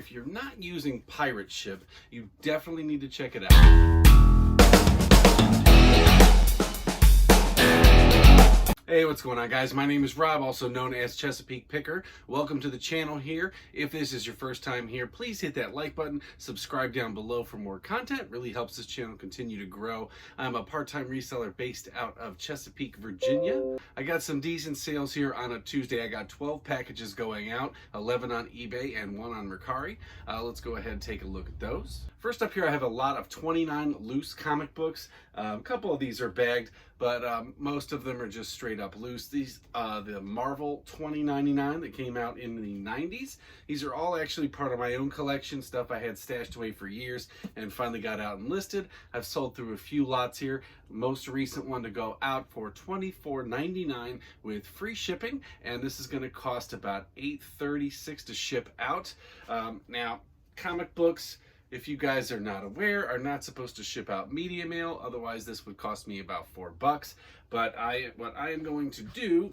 if you're not using pirate ship, you definitely need to check it out. Hey, what's going on, guys? My name is Rob, also known as Chesapeake Picker. Welcome to the channel here. If this is your first time here, please hit that like button, subscribe down below for more content. It really helps this channel continue to grow. I'm a part-time reseller based out of Chesapeake, Virginia. I got some decent sales here on a Tuesday. I got 12 packages going out, 11 on eBay and 1 on Mercari. Let's go ahead and take a look at those. First up here, I have a lot of 29 loose comic books. A couple of these are bagged, but most of them are just straight up loose. These, the Marvel 2099 that came out in the 90s. These are all actually part of my own collection, stuff I had stashed away for years and finally got out and listed. I've sold through a few lots here. Most recent one to go out for $24.99 with free shipping, and this is going to cost about $8.36 to ship out. Now, comic books, if you guys are not aware, are not supposed to ship out media mail. Otherwise, this would cost me about $4. But what I am going to do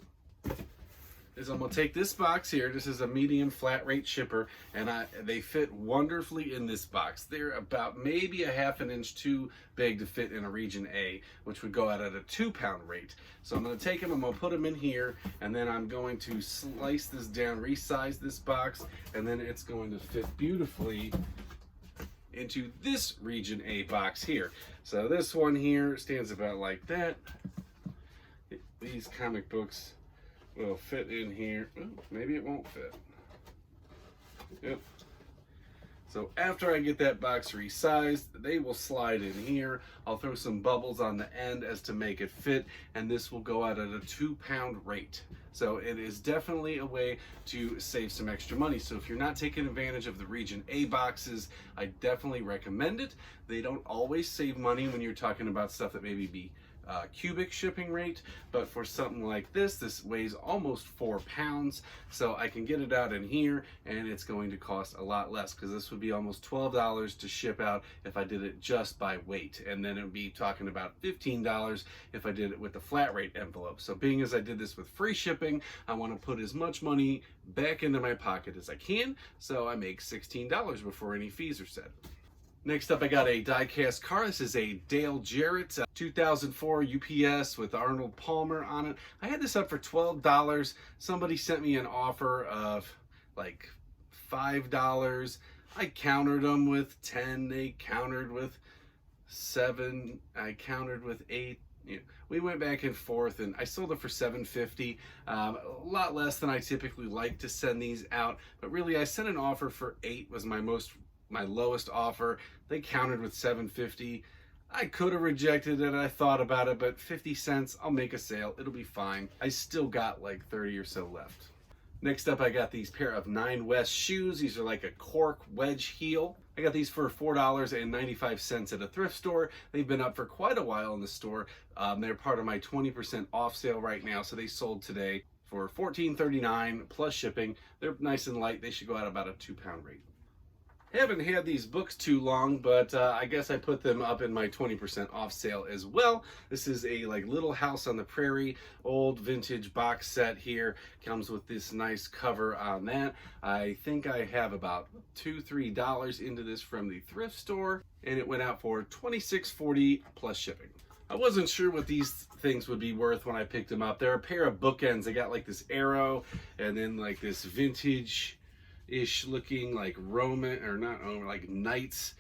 is I'm going to take this box here. This is a medium flat rate shipper, and they fit wonderfully in this box. They're about maybe a ½ an inch too big to fit in a region A, which would go out at a 2-pound rate. So I'm going to take them, I'm going to put them in here, and then I'm going to slice this down, resize this box, and then it's going to fit beautifully into this region A box here. So this one here stands about like that. These comic books will fit in here. Ooh, maybe it won't fit. Yep. So after I get that box resized, they will slide in here. I'll throw some bubbles on the end as to make it fit, and this will go out at a 2-pound rate. So it is definitely a way to save some extra money. So if you're not taking advantage of the Region A boxes, I definitely recommend it. They don't always save money when you're talking about stuff that maybe be cubic shipping rate, but for something like this weighs almost 4 pounds, so I can get it out in here and it's going to cost a lot less, because this would be almost $12 to ship out if I did it just by weight, and then it would be talking about $15 if I did it with the flat rate envelope. So being as I did this with free shipping, I want to put as much money back into my pocket as I can, so I make $16 before any fees are set. Next up, I got a die-cast car. This is a Dale Jarrett 2004 UPS with Arnold Palmer on it. I had this up for $12. Somebody sent me an offer of like $5. I countered them with 10. They countered with 7. I countered with 8. We went back and forth, and I sold it for $7.50. A lot less than I typically like to send these out, but really I sent an offer for $8 was my lowest offer. They countered with $7.50. I could have rejected it. I thought about it, but 50 cents, I'll make a sale. It'll be fine. I still got like 30 or so left. Next up, I got these pair of 9 West shoes. These are like a cork wedge heel. I got these for $4.95 at a thrift store. They've been up for quite a while in the store. They're part of my 20% off sale right now, so they sold today for $14.39 plus shipping. They're nice and light. They should go out about a 2-pound rate. Haven't had these books too long, but I guess I put them up in my 20% off sale as well. This is a like Little House on the Prairie old vintage box set here. Comes with this nice cover on that. I think I have about $2-3 into this from the thrift store, and it went out for $26.40 plus shipping. I wasn't sure what these things would be worth when I picked them up. They're a pair of bookends. They got like this arrow and then like this vintage ish looking like Roman, or not Roman, like knights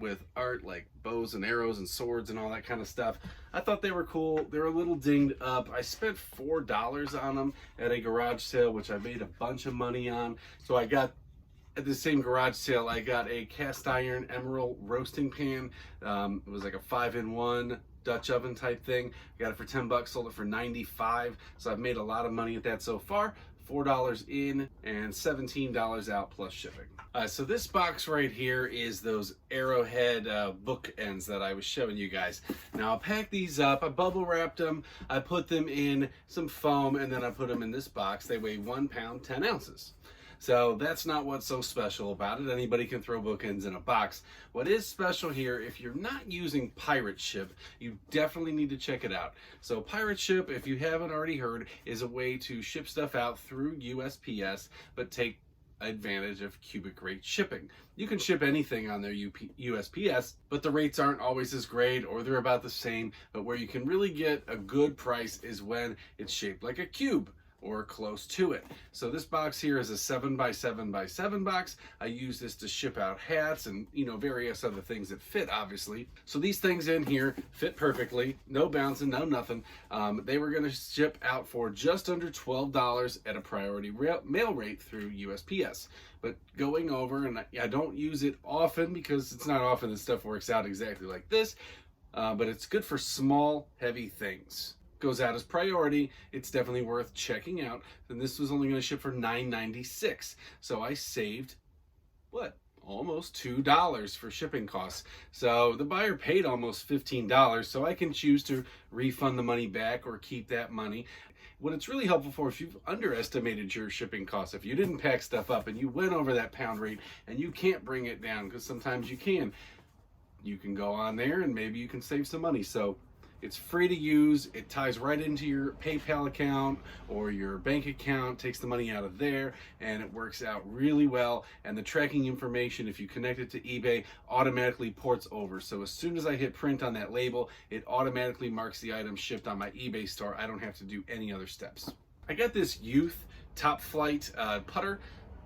with art like bows and arrows and swords and all that kind of stuff. I thought they were cool. They're a little dinged up. I spent $4 on them at a garage sale, which I made a bunch of money on. So I got, at the same garage sale, I got a cast iron emerald roasting pan. It was like a 5-in-1 Dutch oven type thing. I got it for $10, sold it for $95. So I've made a lot of money at that so far. $4 in and $17 out plus shipping. So this box right here is those Arrowhead bookends that I was showing you guys. Now I packed these up, I bubble wrapped them, I put them in some foam, and then I put them in this box. They weigh 1 pound, 10 ounces. So that's not what's so special about it. Anybody can throw bookends in a box. What is special here, if you're not using Pirate Ship, you definitely need to check it out. So Pirate Ship, if you haven't already heard, is a way to ship stuff out through USPS, but take advantage of cubic rate shipping. You can ship anything on their USPS, but the rates aren't always as great, or they're about the same. But where you can really get a good price is when it's shaped like a cube or close to it. So this box here is a 7x7x7 box. I use this to ship out hats and, you know, various other things that fit, obviously. So these things in here fit perfectly, no bouncing, no nothing. They were gonna ship out for just under $12 at a priority mail rate through USPS. But going over, and I don't use it often because it's not often that stuff works out exactly like this, but it's good for small, heavy things. Goes out as priority. It's definitely worth checking out. And this was only going to ship for $9.96, so I saved what, almost $2 for shipping costs. So the buyer paid almost $15, so I can choose to refund the money back or keep that money. What it's really helpful for, if you've underestimated your shipping costs, if you didn't pack stuff up and you went over that pound rate and you can't bring it down, because sometimes you can go on there and maybe you can save some money. So it's free to use. It ties right into your PayPal account or your bank account, takes the money out of there, and it works out really well. And the tracking information, if you connect it to eBay, automatically ports over. So as soon as I hit print on that label, it automatically marks the item shipped on my eBay store. I don't have to do any other steps. I got this Youth Top Flight putter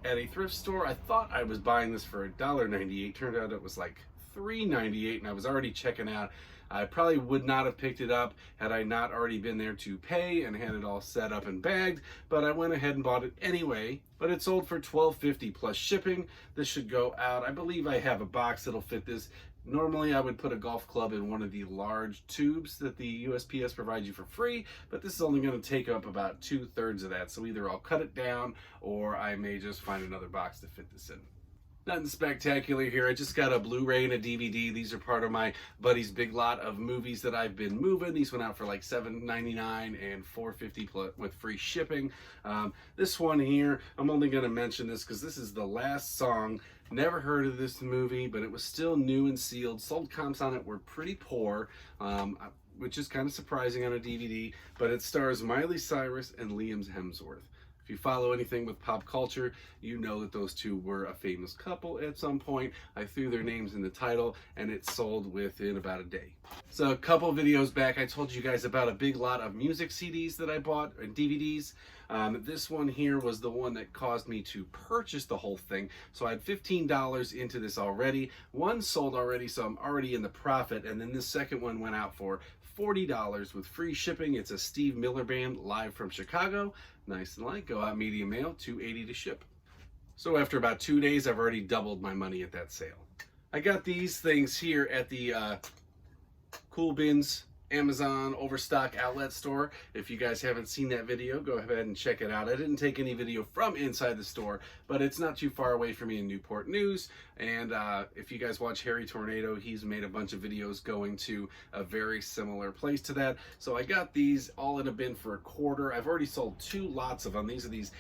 at a thrift store. I thought I was buying this for $1.98. Turned out it was like $3.98, and I was already checking out. I probably would not have picked it up had I not already been there to pay and had it all set up and bagged, but I went ahead and bought it anyway. But it sold for $12.50 plus shipping. This should go out. I believe I have a box that'll fit this. Normally I would put a golf club in one of the large tubes that the USPS provides you for free, but this is only going to take up about 2/3 of that. So either I'll cut it down or I may just find another box to fit this in. Nothing spectacular here. I just got a Blu-ray and a DVD. These are part of my buddy's big lot of movies that I've been moving. These went out for like $7.99 and $4.50 with free shipping. This one here, I'm only going to mention this because this is the last song. Never heard of this movie, but it was still new and sealed. Sold comps on it were pretty poor, which is kind of surprising on a DVD, but it stars Miley Cyrus and Liam Hemsworth. If you follow anything with pop culture, you know that those two were a famous couple at some point. I threw their names in the title and it sold within about a day. So a couple videos back, I told you guys about a big lot of music CDs that I bought and DVDs. This one here was the one that caused me to purchase the whole thing. So I had $15 into this already. One sold already, so I'm already in the profit. And then this second one went out for $40 with free shipping. It's a Steve Miller Band live from Chicago. Nice and light, go out medium mail, $2.80 to ship. So after about 2 days, I've already doubled my money at that sale. I got these things here at the Cool Bins Amazon Overstock outlet store. If you guys haven't seen that video, go ahead and check it out. I didn't take any video from inside the store, but it's not too far away from me in Newport News. And if you guys watch Harry Tornado, he's made a bunch of videos going to a very similar place to that. So I got these all in a bin for $1. I've already sold 2 lots of them. These are these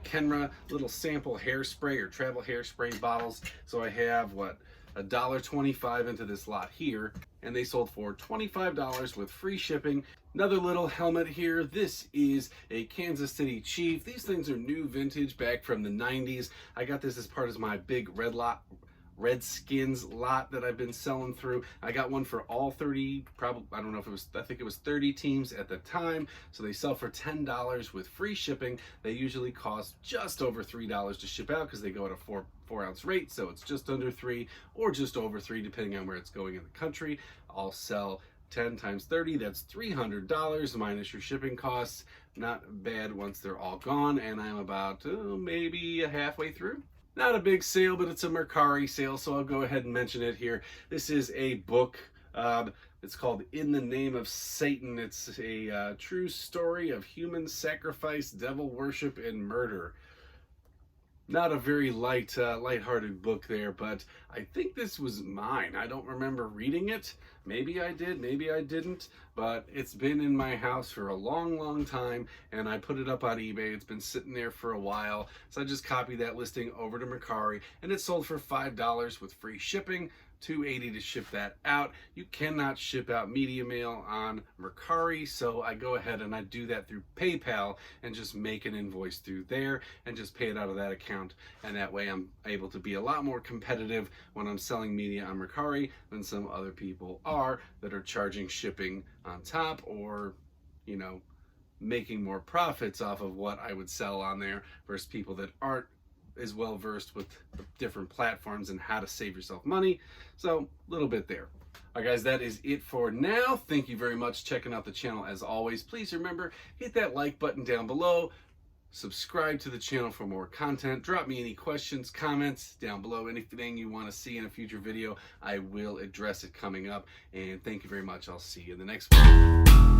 Kenra little sample hairspray or travel hairspray bottles. So I have what, $1.25 into this lot here, and they sold for $25 with free shipping. Another little helmet here. This is a Kansas City Chief. These things are new vintage back from the 90s. I got this as part of my big Redskins lot that I've been selling through. I got one for all 30, probably, I don't know if it was, I think it was 30 teams at the time. So they sell for $10 with free shipping. They usually cost just over $3 to ship out because they go at a 4-ounce rate. So it's just under 3 or just over 3, depending on where it's going in the country. I'll sell 10 times 30, that's $300 minus your shipping costs. Not bad once they're all gone. And I'm about maybe halfway through. Not a big sale, but it's a Mercari sale, so I'll go ahead and mention it here. This is a book. It's called In the Name of Satan. It's a true story of human sacrifice, devil worship, and murder. Not a very lighthearted book there, but I think this was mine. I don't remember reading it. Maybe I did, maybe I didn't. but it's been in my house for a long time, and I put it up on eBay. It's been sitting there for a while, so I just copied that listing over to Mercari, and it sold for $5 with free shipping. $2.80 to ship that out. You cannot ship out media mail on Mercari, so I go ahead and I do that through PayPal and just make an invoice through there and just pay it out of that account. And that way I'm able to be a lot more competitive when I'm selling media on Mercari than some other people are that are charging shipping on top, or, you know, making more profits off of what I would sell on there versus people that aren't as well versed with the different platforms and how to save yourself money. So a little bit there. All right, guys, that is it for now. Thank you very much for checking out the channel. As always, please remember, hit that like button down below. Subscribe to the channel for more content. Drop me any questions, comments down below. Anything you want to see in a future video, I will address it coming up. And thank you very much. I'll see you in the next one.